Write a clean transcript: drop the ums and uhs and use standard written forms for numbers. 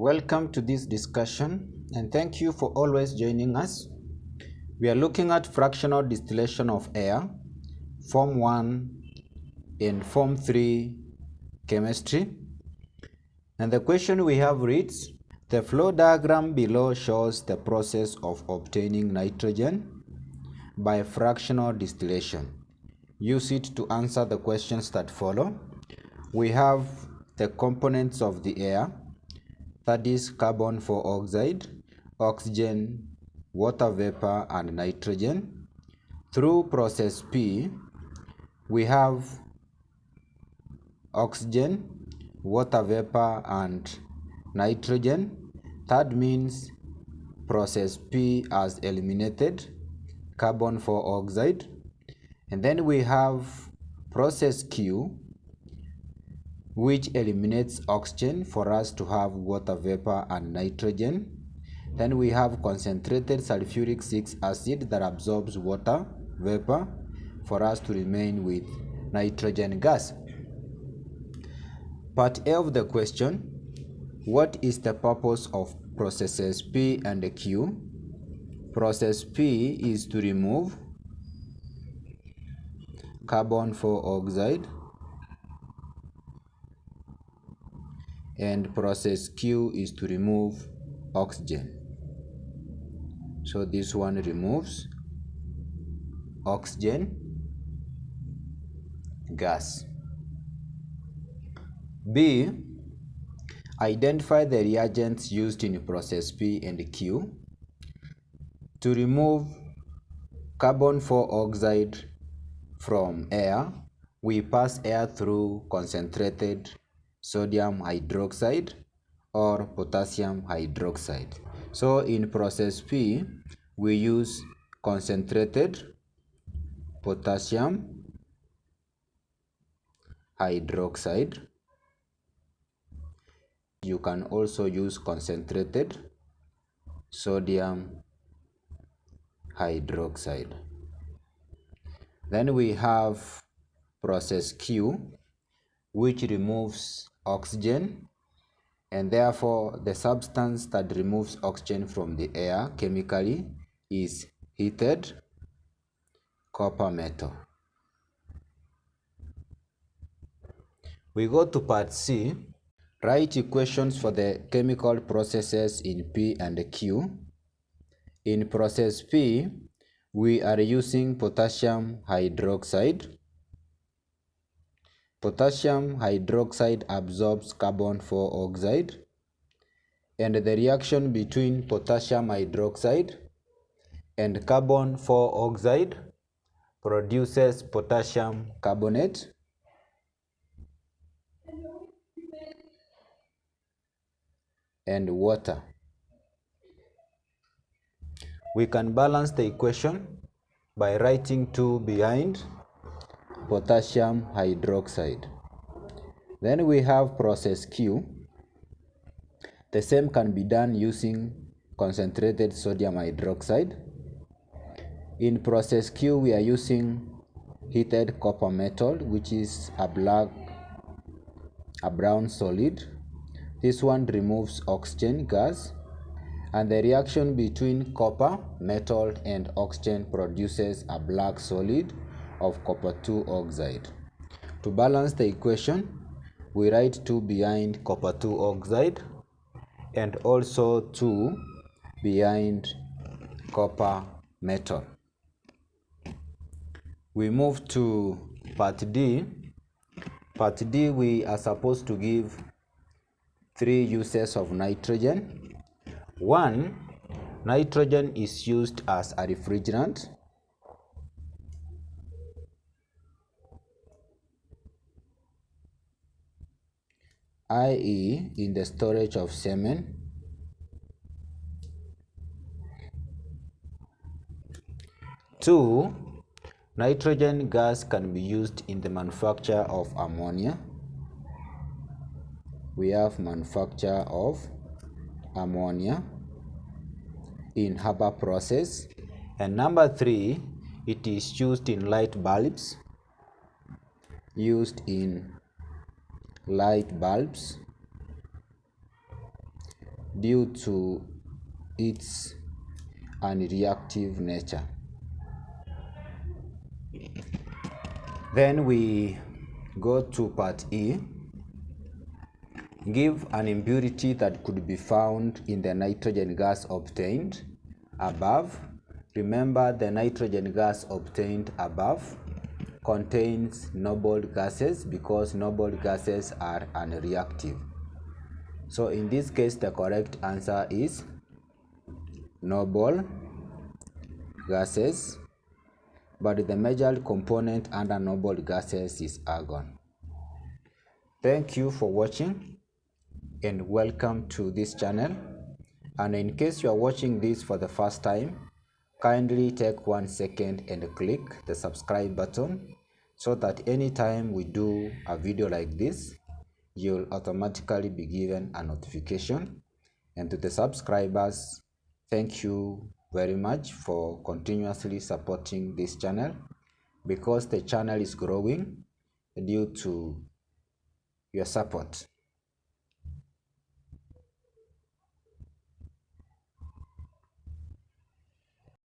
Welcome to this discussion and thank you for always joining us. We are looking at fractional distillation of air, Form 1 and Form 3 chemistry. And the question we have reads, the flow diagram below shows the process of obtaining nitrogen by fractional distillation. Use it to answer the questions that follow. We have the components of the air, that is carbon dioxide, oxygen, water vapor, and nitrogen. Through process P, we have oxygen, water vapor, and nitrogen. That means process P has eliminated carbon dioxide. And then we have process Q, which eliminates oxygen for us to have water vapor and nitrogen. Then we have concentrated sulfuric 6 acid that absorbs water vapor for us to remain with nitrogen gas. Part A of the question, what is the purpose of processes P and Q? Process P is to remove carbon dioxide, and process Q is to remove oxygen. So this one removes oxygen gas. B, identify the reagents used in process P and Q. To remove carbon dioxide from air, we pass air through concentrated sodium hydroxide or potassium hydroxide. So in process P, we use concentrated potassium hydroxide. You can also use concentrated sodium hydroxide. Then we have process Q, which removes oxygen, and therefore the substance that removes oxygen from the air chemically is heated copper metal. We go to part C. Write equations for the chemical processes in P and Q. In process P, we are using potassium hydroxide. Potassium hydroxide absorbs carbon dioxide, and the reaction between potassium hydroxide and carbon dioxide produces potassium carbonate. And water. We can balance the equation by writing 2 behind potassium hydroxide. Then we have process Q. The same can be done using concentrated sodium hydroxide. In process Q, we are using heated copper metal, which is a brown solid. This one removes oxygen gas, and the reaction between copper metal and oxygen produces a black solid of copper 2 oxide. To balance the equation, we write 2 behind copper 2 oxide and also 2 behind copper metal. We move to part D. Part D, we are supposed to give 3 uses of nitrogen. 1, nitrogen is used as a refrigerant. i.e. in the storage of semen. 2, nitrogen gas can be used in the manufacture of ammonia. We have manufacture of ammonia in Haber process. And number 3, it is used in light bulbs. due to its unreactive nature. Then we go to part E. Give an impurity that could be found in the nitrogen gas obtained above. Remember, the nitrogen gas obtained above contains noble gases because noble gases are unreactive. So in this case, the correct answer is noble gases, but the major component under noble gases is argon. Thank you for watching and welcome to this channel. And in case you are watching this for the first time, kindly take 1 second and click the subscribe button so that anytime we do a video like this, you'll automatically be given a notification. And to the subscribers, thank you very much for continuously supporting this channel, because the channel is growing due to your support.